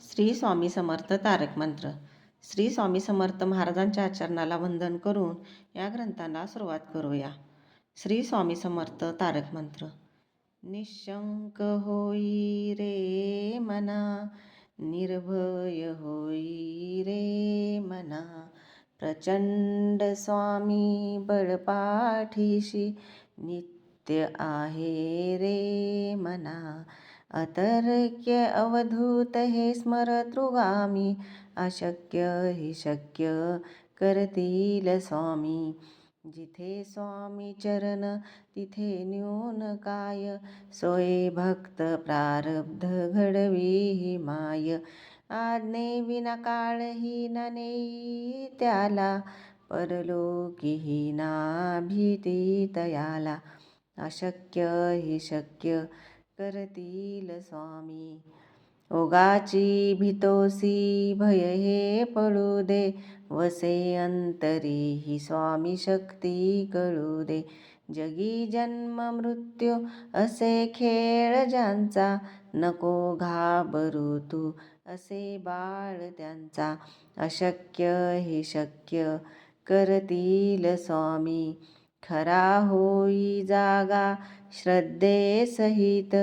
श्री स्वामी समर्थ तारक मंत्र. श्री स्वामी समर्थ महाराजांच्या आचरणाला वंदन करून या ग्रंथाला सुरुवात करूया. श्री स्वामी समर्थ तारक मंत्र. निशंक होई रे मना, निर्भय होई रे मना, प्रचंड स्वामी बळपाठीशी नित्य आहे रे मना. अतर्क्य अवधूत हे स्मरतृगामी, अशक्य हि शक्य करतील स्वामी. जिथे स्वामी चरण तिथे न्यून काय, सोये भक्त प्रारब्ध घडवी ही माय. आज्ञे विना काळही न नेई त्याला, परलोकीही ना भीती तयाला. अशक्य हि शक्य करतील स्वामी. ओगाची भीतोसी भय हे पळू दे, वसे अंतरी ही स्वामी शक्ती कळू दे. जगी जन्म मृत्यू असे खेळ ज्यांचा, नको घाबरू तू असे बाळ त्यांचा. अशक्य हि शक्य करतील स्वामी. खरा होई जागा श्रद्धेसहित,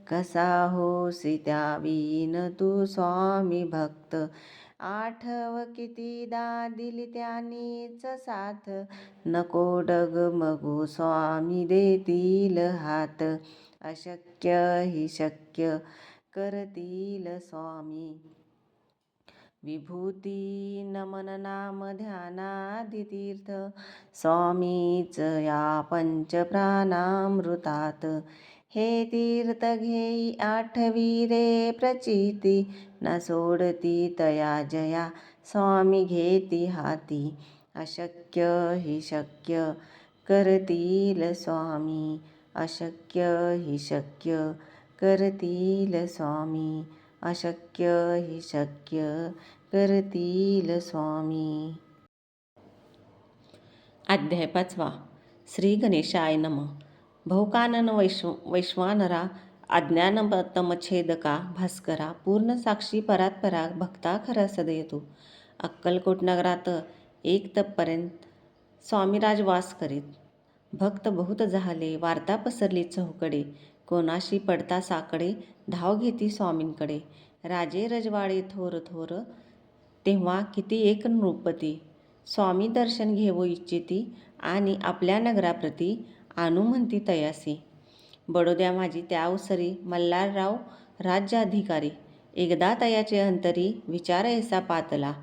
कसा होसी त्यावीन तू स्वामी भक्त. आठव कितीदा दिली त्यांनीच साथ, नको डगमगू स्वामी देतील हात. अशक्य हि शक्य करतील स्वामी. विभूती नमन नाम ध्यानादि तीर्थ, स्वामीच या पंचप्राणामृतात. हे तीर्थ घेई आठवी रे प्रचिती, न सोडती तया जया स्वामी घेती हाती. अशक्य हि शक्य करतील स्वामी. अशक्य हि शक्य करतील स्वामी. अशक्य हि शक्य करतील स्वामी. अध्याय 5. श्री गणेशाय नमः. भवकानन वैश्वानरा, अज्ञानतमच्छेदका भास्करा, पूर्ण साक्षी परात्परा, भक्ता खरा सदयतु. अक्कलकोट नगरात एक तपपर्यंत स्वामीराज वास करीत. भक्त बहुत झाले, वार्ता पसरली चहूकडे. कोणाशी पडता साकडे, धाव घेती स्वामींकडे. राजे रजवाडे थोर थोर, तेव्हा किती एक नृपती. स्वामी दर्शन घेवो इच्छिती, आणि आपल्या नगराप्रती आणू म्हणती तयासी. बडोद्या माझी त्या अवसरी, मल्हारराव राज्याधिकारी. एकदा तयाचे अंतरी, विचार ऐसा पातला.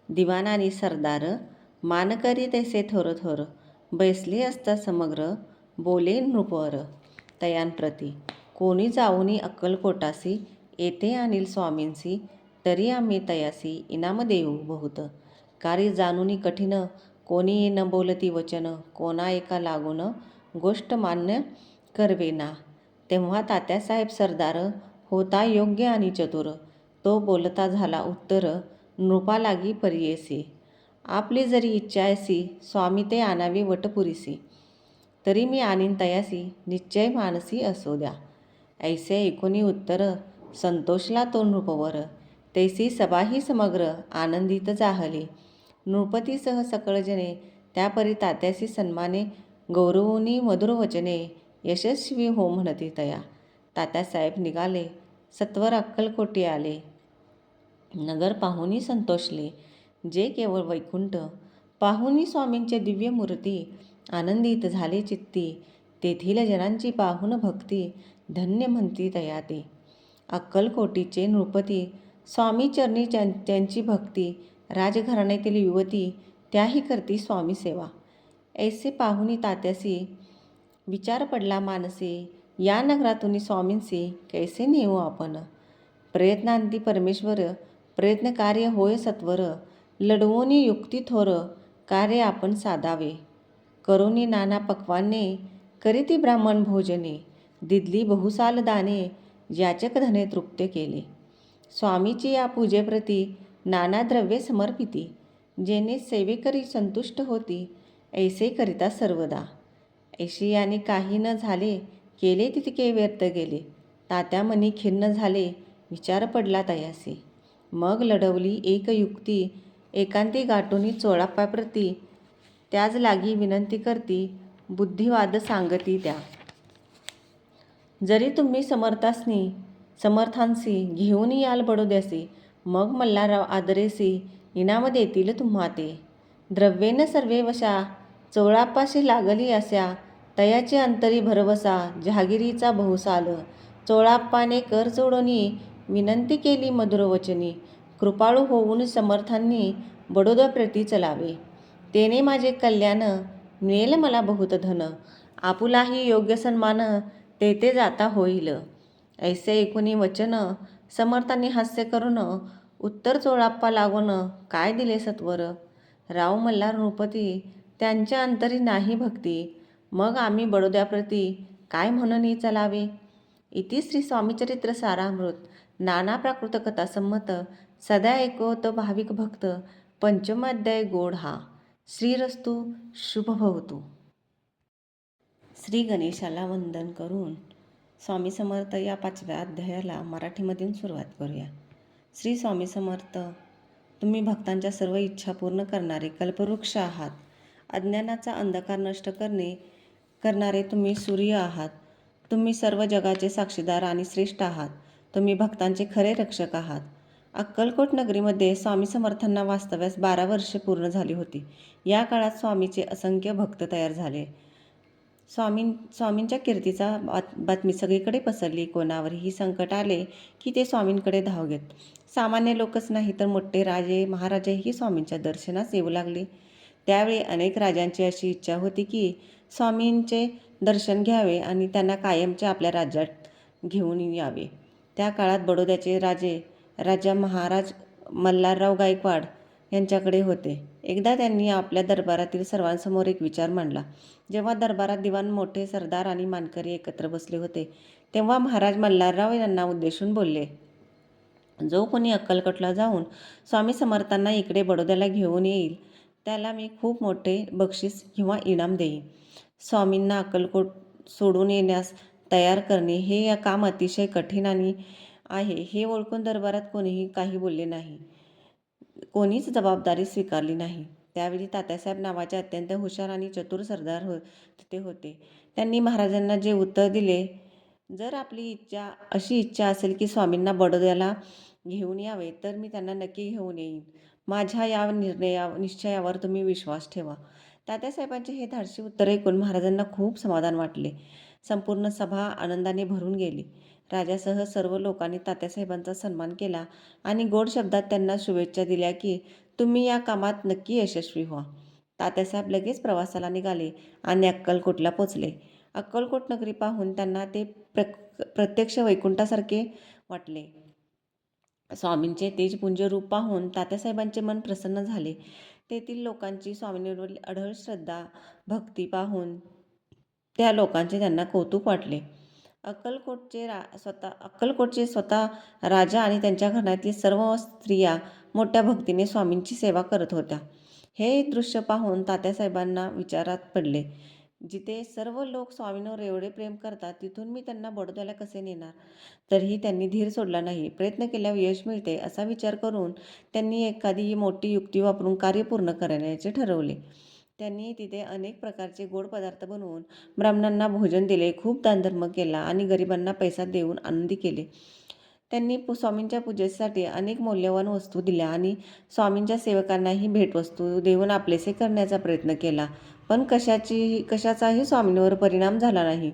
दिवाणानी सरदार, मान करी तैसे थोर थोर. बैसले असता समग्र, बोले नृपवर तयांप्रती. कोणी जाऊनी अक्कलकोटासी, येथे आणील स्वामींसी. तरी आम्ही तयासी इनाम देऊ बहुत. कार्य जाणूनी कठीण, कोणी न बोलती वचन. कोणा एका लागून, गोष्ट मान्य करवेना. तेव्हा तात्यासाहेब सरदार होता योग्य आणि चतुर. तो बोलता झाला उत्तर, नृपालागी परियेसी. आपली जरी इच्छा ऐसी, स्वामी ते आणावे वटपुरीसी. तरी मी आणीन तयासी, निश्चय मानसी असो द्या. ऐसे ऐकुनी उत्तर, संतोषला तो नृपवर. तैसी सभाही समग्र, आनंदित जाहली. नृपतीसह सकळजने, त्यापरी तात्यासी सन्माने. गौरवुनी मधुर वचने, यशस्वी हो म्हणती तया. तात्यासाहेब निघाले, सत्वर अक्कलकोटी आले. नगर पाहुनी संतोषले, जे केवळ वैकुंठ. पाहुनी स्वामींचे दिव्य मूर्ती, आनंदित झाले चित्ती. तेथील जनांची पाहुन भक्ती, धन्य म्हणती तया ते. अक्कलकोटीचे नृपती, स्वामी चरणी त्यांची भक्ती. राजघराण्यातील युवती, त्याही करती स्वामी सेवा. ऐसे पाहुनी तात्यासी, विचार पडला मानसी. या नगरातून स्वामींसी, कैसे नेऊ आपण. प्रयत्नांती परमेश्वर, प्रयत्न कार्य होय सत्वर. लढवोनी युक्ती थोर, कार्य आपण साधावे. करोनी नाना पक्वाने, करीती ब्राह्मण भोजने. दिदली बहुसाल दाने, याचक धने तृप्त केले. स्वामीची या पूजेप्रती, नाना द्रव्ये समर्पिती. जेणे सेवेकरी संतुष्ट होती, ऐसे करिता सर्वदा. ऐशियाने काही न झाले, केले तितके व्यर्थ गेले. तात्या मनी खिन्न झाले, विचार पडला तयासी. मग लढवली एक युक्ती एकांती गाठोनी चोळाप्पाप्रती, त्याच लागी विनंती करती बुद्धिवाद सांगती त्या. जरी तुम्ही समर्थांसी घेऊन याल बडोद्यासी, मग मल्हारराव आदरेसी इनाम देतील तुम्हा ते. द्रव्येन सर्वे वशा चोळाप्पाशी लागली अशा, तयाची अंतरी भरवसा जहागिरीचा बहुसाल. चोळाप्पाने कर जोडूनी विनंती केली मधुर वचनी, कृपाळू होऊन समर्थांनी बडोद्याप्रती चलावे. तेने माझे कल्याण मिळेल मला बहुत धन, आपुलाही योग्य सन्मान तेथे जाता होईल. ऐसे ऐकुनी वचन समर्थांनी हास्य करून, उत्तर चोळाप्पा लागून काय दिले सत्वर. राव मल्हार नृपती त्यांच्या अंतरी नाही भक्ती, मग आम्ही बडोद्याप्रती काय म्हणून चलावे. इति श्री स्वामीचरित्र सारामृत नाना प्राकृत कथा संमत सदा ऐकवत भाविक भक्त पंचम अध्याय गोड हा. श्रीरस्तु शुभ भवतु. श्री गणेशाला वंदन करून स्वामी समर्थ या 5व्या अध्यायाला मराठीमधून सुरुवात करूया. श्री स्वामी समर्थ. तुम्ही भक्तांच्या सर्व इच्छा पूर्ण करणारे कल्पवृक्ष आहात. अज्ञानाचा अंधकार नष्ट करणारे तुम्ही सूर्य आहात. तुम्ही सर्व जगाचे साक्षीदार आणि श्रेष्ठ आहात. तुम्ही भक्तांचे खरे रक्षक आहात. अक्कलकोट नगरीमध्ये स्वामी समर्थांना वास्तव्यास 12 वर्षे पूर्ण झाली होती. या काळात स्वामीचे असंख्य भक्त तयार झाले. स्वामींच्या कीर्तीचा बातमी सगळीकडे पसरली. कोणावरही संकट आले की ते स्वामींकडे धाव घेत. सामान्य लोकच नाही तर मोठे राजे महाराजेही स्वामींच्या दर्शनास येऊ लागले. त्यावेळी अनेक राजांची अशी इच्छा होती की स्वामींचे दर्शन घ्यावे आणि त्यांना कायमचे आपल्या राज्यात घेऊन यावे. त्या काळात बडोद्याचे राजा महाराज मल्हारराव गायकवाड यांच्याकडे होते. एकदा त्यांनी आपल्या दरबारातील सर्वांसमोर एक विचार मांडला. जेव्हा दरबारात दिवाण, मोठे सरदार आणि मानकरी एकत्र बसले होते, तेव्हा महाराज मल्हारराव यांना उद्देशून बोलले, जो कोणी अक्कलकोटला जाऊन स्वामी समर्थांना इकडे बडोद्याला घेऊन येईल, त्याला मी खूप मोठे बक्षीस किंवा इनाम देईन. स्वामींना अक्कलकोट सोडून येण्यास तयार करणे हे काम अतिशय कठीण आहे. हे ओळखून दरबारात कोणीही काही बोलले नाही. कोणीच जबाबदारी स्वीकारली नाही. त्यावेळी तात्यासाहेब नावाचे अत्यंत हुशार आणि चतुर सरदार तिथे होते. त्यांनी महाराजांना जे उत्तर दिले, जर आपली अशी इच्छा असेल की स्वामींना बडोद्याला घेऊन यावे, तर मी त्यांना नक्की घेऊन येईन. माझ्या या निश्चयावर तुम्ही विश्वास ठेवा. तात्यासाहेबांचे हे धाडसी उत्तर ऐकून महाराजांना खूप समाधान वाटले. संपूर्ण सभा आनंदाने भरून गेली. राजासह सर्व लोकांनी तात्यासाहेबांचा सन्मान केला आणि गोड शब्दात त्यांना शुभेच्छा दिल्या की तुम्ही या कामात नक्की यशस्वी व्हा. तात्यासाहेब लगेच प्रवासाला निघाले आणि अक्कलकोटला पोचले. अक्कलकोट नगरी पाहून त्यांना ते प्रत्यक्ष वैकुंठासारखे वाटले. स्वामींचे तेजपुंज रूप पाहून तात्यासाहेबांचे मन प्रसन्न झाले. तेथील लोकांची स्वामींवरील अढळ श्रद्धा भक्ती पाहून त्या लोकांचे त्यांना कौतुक वाटले. अक्कलकोटचे स्वतः राजा आणि त्यांच्या घरातील सर्व स्त्रिया मोठ्या भक्तीने स्वामींची सेवा करत होत्या. हे दृश्य पाहून तात्यासाहेबांना विचारात पडले, जिथे सर्व लोक स्वामींवर एवढे प्रेम करतात, तिथून मी त्यांना बडोद्याला कसे नेणार. तरीही त्यांनी धीर सोडला नाही. प्रयत्न केल्यावर यश मिळते असा विचार करून त्यांनी एखादी मोठी युक्ती वापरून कार्य पूर्ण करण्याचे ठरवले. त्यांनी तिथे अनेक प्रकारचे गोड पदार्थ बनवून ब्राह्मणांना भोजन दिले, खूप दानधर्म केला आणि गरिबांना पैसा देऊन आनंदी केले. त्यांनी स्वामींच्या पूजेसाठी अनेक मौल्यवान वस्तू दिल्या आणि स्वामींच्या सेवकांनाही भेटवस्तू देऊन आपलेसे करण्याचा प्रयत्न केला. पण कशाचाही स्वामींवर परिणाम झाला नाही.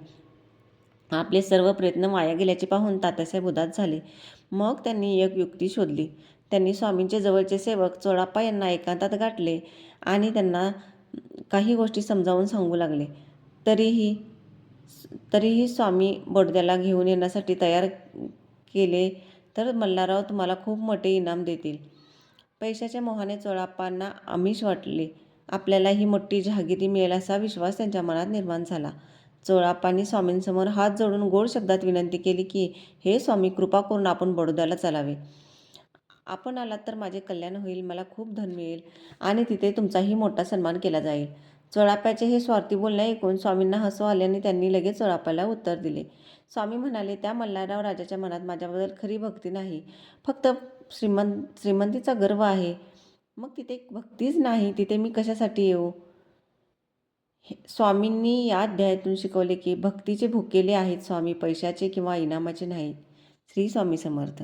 आपले सर्व प्रयत्न वाया गेल्याचे पाहून तात्यासाहेब उदास झाले. मग त्यांनी एक युक्ती शोधली. त्यांनी स्वामींचे जवळचे सेवक चोळाप्पा यांना एकांतात गाठले आणि त्यांना काही गोष्टी समजावून सांगू लागले. तरीही स्वामी बडोद्याला घेऊन येण्यासाठी तयार केले तर मल्हारराव तुम्हाला खूप मोठे इनाम देतील. पैशाच्या मोहाने चोळाप्पांना आमिष वाटले. आपल्याला ही मोठी जहागिरी मिळेल असा विश्वास त्यांच्या मनात निर्माण झाला. चोळाप्पांनी स्वामींसमोर हात जोडून गोड शब्दात विनंती केली की हे स्वामी, कृपा करून आपण बडोद्याला चालावे. आपण आलात तर माझे कल्याण होईल, मला खूप धन मिळेल आणि तिथे तुमचाही मोठा सन्मान केला जाईल. चोळाप्पाचे हे स्वार्थी बोलणे ऐकून स्वामींना हसू आले आणि त्यांनी लगेच चोळाप्पाला उत्तर दिले. स्वामी म्हणाले, त्या मल्हारराव राजाच्या मनात माझ्याबद्दल खरी भक्ती नाही, फक्त श्रीमंतीचा गर्व आहे, मग तिथे भक्तीच नाही, तिथे मी कशासाठी येऊ? स्वामींनी या अध्यायातून शिकवले की भक्तीचे भुकेले आहेत स्वामी, पैशाचे किंवा इनामाचे नाहीत. श्री स्वामी समर्थ.